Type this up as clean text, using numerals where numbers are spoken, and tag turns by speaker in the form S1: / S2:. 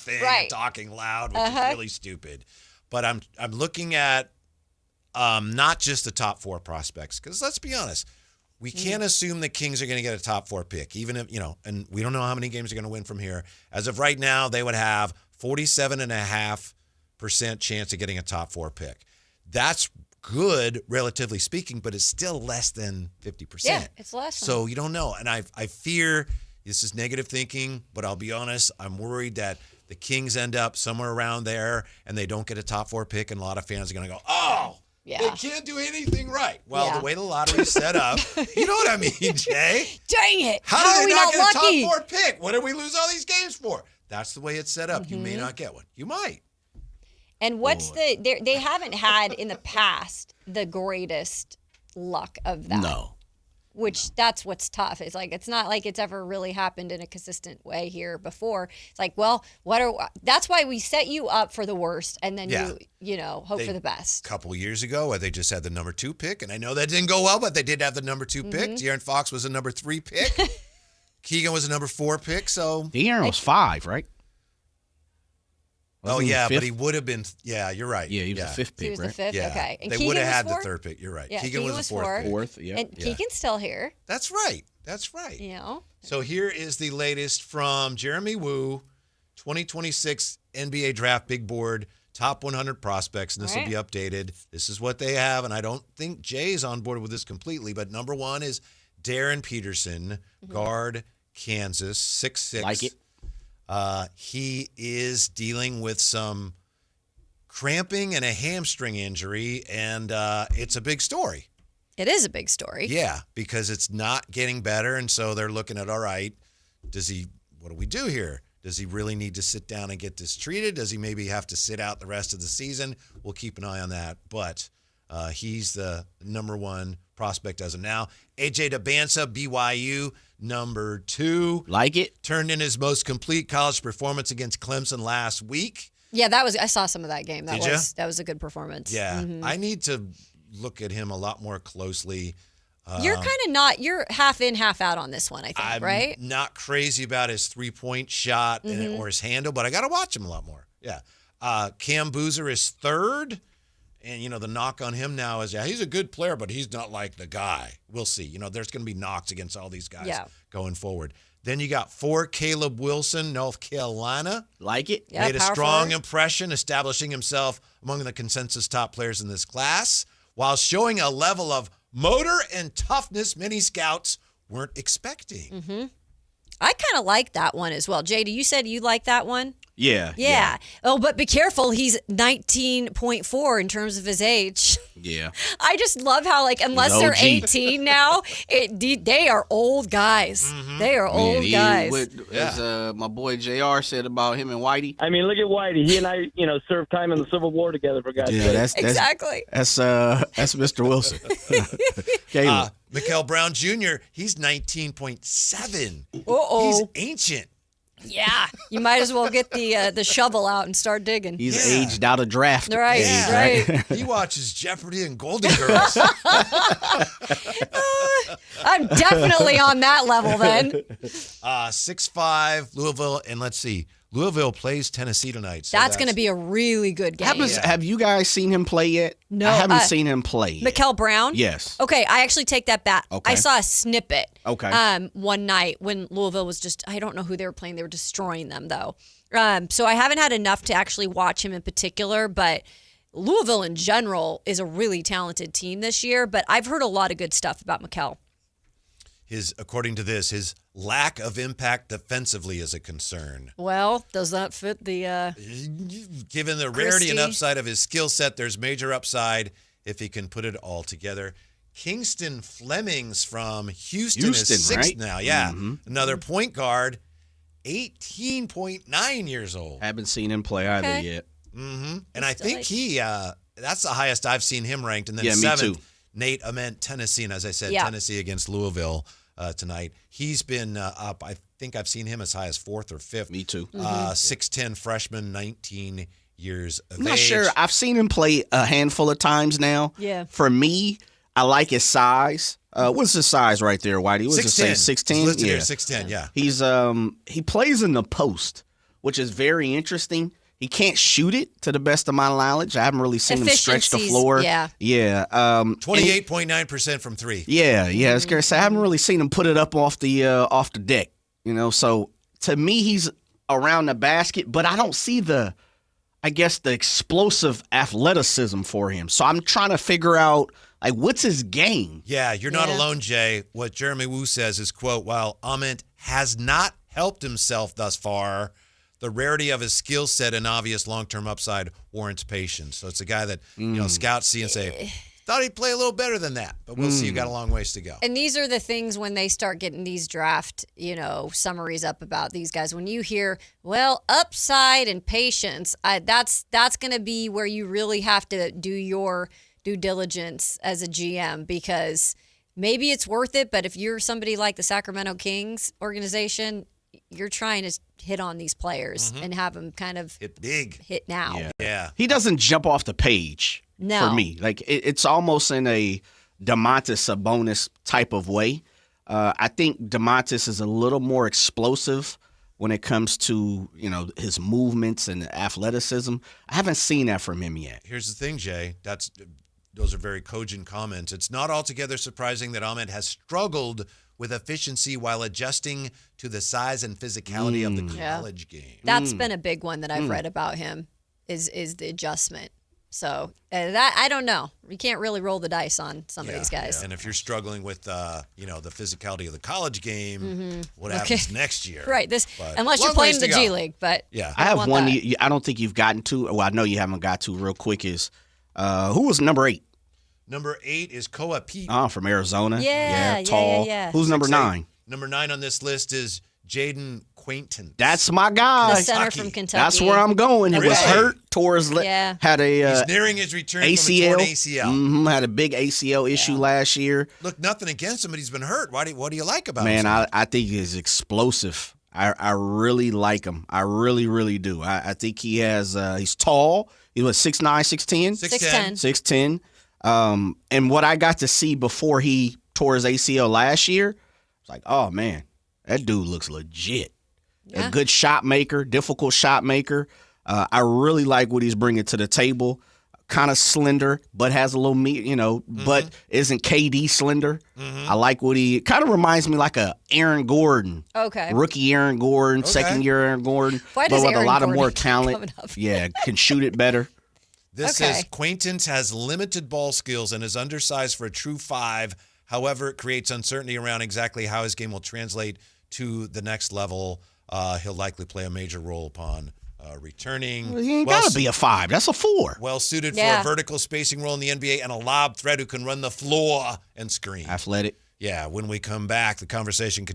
S1: thing and talking loud, which is really stupid. But I'm looking at not just the top 4 prospects, because let's be honest, we can't assume the Kings are going to get a top 4 pick, even if, and we don't know how many games they're going to win from here. As of right now, they would have 47.5% chance of getting a top 4 pick. That's good, relatively speaking, but it's still less than 50%.
S2: Yeah, it's less.
S1: So you don't know. And I fear this is negative thinking, but I'll be honest, I'm worried that the Kings end up somewhere around there and they don't get a top 4 pick, and a lot of fans are going to go, they can't do anything right. Well, the way the lottery is set up, you know what I mean, Jay?
S2: Dang it.
S1: How
S2: are
S1: did they
S2: we
S1: not get
S2: lucky?
S1: a top 4 pick? What did we lose all these games for? That's the way it's set up. You may not get one. You might.
S2: And what's they haven't had in the past the greatest luck of that.
S3: No.
S2: Which that's what's tough. It's like, it's not like it's ever really happened in a consistent way here before. It's like, well, that's why we set you up for the worst, and then you hope for the best.
S1: A couple of years ago, they just had the number 2 pick, and I know that didn't go well, but they did have the number 2 pick. De'Aaron Fox was a number 3 pick. Keegan was a number 4 pick. So
S3: De'Aaron was 5, right?
S1: But he would have been. Yeah, you're right.
S3: Yeah, he was the 5th pick,
S2: He was
S3: right?
S2: the 5th.
S1: Yeah.
S2: Okay, and
S1: they
S2: Keegan
S1: would have had
S2: was 4?
S1: the 3rd pick. You're right.
S2: Yeah,
S1: Keegan was the 4th pick.
S3: 4th, yeah.
S2: And Keegan's still here.
S1: That's right. So here is the latest from Jeremy Wu, 2026 NBA Draft Big Board, top 100 prospects, and this will be updated. This is what they have, and I don't think Jay's on board with this completely, but number 1 is Darren Peterson, guard, Kansas, 6'6".
S3: Like it.
S1: He is dealing with some cramping and a hamstring injury, and it's a big story.
S2: It is a big story.
S1: Yeah, because it's not getting better, and so they're looking at, all right, what do we do here? Does he really need to sit down and get this treated? Does he maybe have to sit out the rest of the season? We'll keep an eye on that, but he's the number 1 prospect as of now. AJ Debinsa, BYU, number 2.
S3: Like it.
S1: Turned in his most complete college performance against Clemson last week.
S2: Yeah, I saw some of that game. That was a good performance.
S1: Yeah, I need to look at him a lot more closely.
S2: You're you're half in, half out on this one, I think, right?
S1: I'm not crazy about his 3-point shot or his handle, but I got to watch him a lot more. Yeah. Cam Boozer is 3rd. And, the knock on him now is, he's a good player, but he's not like the guy. We'll see. There's going to be knocks against all these guys going forward. Then you got 4, Caleb Wilson, North Carolina.
S3: Like it.
S2: Yeah,
S1: made a strong impression, establishing himself among the consensus top players in this class, while showing a level of motor and toughness many scouts weren't expecting.
S2: I kind of like that one as well. JD, you said you like that one?
S3: Yeah.
S2: Oh, but be careful. He's 19.4 in terms of his age.
S3: Yeah.
S2: I just love how, unless they're 18 now, they are old guys. They are old guys.
S3: As my boy JR said about him and Whitey.
S4: I mean, look at Whitey. He and I, served time in the Civil War together, for God's sake.
S2: Exactly.
S3: That's Mr. Wilson. Caleb.
S1: Mikael Brown Jr., he's 19.7.
S2: Uh-oh.
S1: He's ancient.
S2: Yeah. You might as well get the shovel out and start digging.
S3: He's aged out of draft.
S2: Right.
S3: age,
S2: Right.
S1: He watches Jeopardy and Golden Girls.
S2: I'm definitely on that level then.
S1: 6'5", Louisville, and let's see. Louisville plays Tennessee tonight. So
S2: that's going to be a really good game.
S3: Have you guys seen him play yet?
S2: No.
S3: I haven't seen him play yet.
S2: Mikael Brown?
S3: Yes.
S2: Okay, I actually take that back.
S3: Okay.
S2: I saw a snippet
S3: Okay.
S2: one night when Louisville was just, I don't know who they were playing. They were destroying them, though. So I haven't had enough to actually watch him in particular, but Louisville in general is a really talented team this year, but I've heard a lot of good stuff about Mikael.
S1: According to this, his lack of impact defensively is a concern.
S2: Well, does that fit the
S1: Given the rarity and upside of his skill set, there's major upside if he can put it all together. Kingston Flemings from Houston is 6th
S3: right?
S1: now. Yeah. Another point guard, 18.9 years old.
S3: Haven't seen him play either yet.
S1: And I think that's the highest I've seen him ranked. And then
S3: me
S1: 7th,
S3: too.
S1: Nate Ament, Tennessee. And as I said, Tennessee against Louisville tonight. He's been up. I think I've seen him as high as 4th or 5th.
S3: Me too.
S1: 6'10", freshman, 19 years of age.
S3: I'm not sure. I've seen him play a handful of times now.
S2: Yeah.
S3: For me, I like his size. What's his size right there, Whitey? What's it say? 6'10"?
S1: Listed here, 6'10", yeah.
S3: He's he plays in the post, which is very interesting. He can't shoot it, to the best of my knowledge. I haven't really seen him stretch the floor.
S2: Yeah.
S1: 28.9% from three.
S3: Yeah. It's scary. So I haven't really seen him put it up off the deck. So to me, he's around the basket, but I don't see the explosive athleticism for him. So I'm trying to figure out, what's his game?
S1: Yeah, you're not alone, Jay. What Jeremy Wu says is, quote, while Ament has not helped himself thus far, the rarity of his skill set and obvious long-term upside warrants patience. So it's a guy that scouts see and say, thought he'd play a little better than that, but we'll see. You've got a long ways to go.
S2: And these are the things when they start getting these draft, summaries up about these guys. When you hear, upside and patience, that's going to be where you really have to do your due diligence as a GM, because maybe it's worth it, but if you're somebody like the Sacramento Kings organization, you're trying to hit on these players and have them kind of
S1: hit big,
S2: hit now.
S1: Yeah.
S3: He doesn't jump off the page for me. It's almost in a Domantas Sabonis type of way. I think Domantas is a little more explosive when it comes to, his movements and athleticism. I haven't seen that from him yet.
S1: Here's the thing, Jay. Those are very cogent comments. It's not altogether surprising that Ahmed has struggled with efficiency while adjusting to the size and physicality of the college game.
S2: That's been a big one that I've read about him is the adjustment. So that I don't know. You can't really roll the dice on some of these guys.
S1: Yeah. And if you're struggling with the physicality of the college game, what happens next year?
S2: Right. Unless you're playing in the G League, but
S3: I have one. I don't think you've gotten to. Well, I know you haven't got to. Real quick is who was number 8?
S1: Number 8 is Koa Pete.
S3: From Arizona.
S2: Yeah,
S3: tall.
S2: Yeah.
S3: Who's number 9?
S1: Number 9 on this list is Jaden Quaintance.
S3: That's my guy.
S2: The center from Kentucky.
S3: That's where I'm going. He was hurt, tore his leg.
S2: Yeah.
S3: Had
S1: He's nearing his return from a torn ACL.
S3: Had a big ACL issue last year.
S1: Look, nothing against him, but he's been hurt. What do you like about him?
S3: Man, I think he's explosive. I really like him. I really, really do. I think he has. He's tall. He was 6'9", 6'10"?
S2: 6'10".
S3: 6'10". And what I got to see before he tore his ACL last year, it's like, oh man, that dude looks legit.
S2: Yeah.
S3: A good shot maker, difficult shot maker. I really like what he's bringing to the table. Kind of slender, but has a little meat, but isn't KD slender. I like what he kind of reminds me like a Aaron Gordon.
S2: Okay.
S3: Rookie Aaron Gordon, second year Aaron Gordon,
S2: but
S3: with
S2: Aaron
S3: a lot
S2: Gordon
S3: of more talent. Can shoot it better.
S1: This says Quaintance has limited ball skills and is undersized for a true 5. However, it creates uncertainty around exactly how his game will translate to the next level. He'll likely play a major role upon returning.
S3: Well, he ain't got to be a 5. That's a 4.
S1: Well suited for a vertical spacing role in the NBA and a lob threat who can run the floor and screen.
S3: Athletic.
S1: Yeah, when we come back, the conversation continues.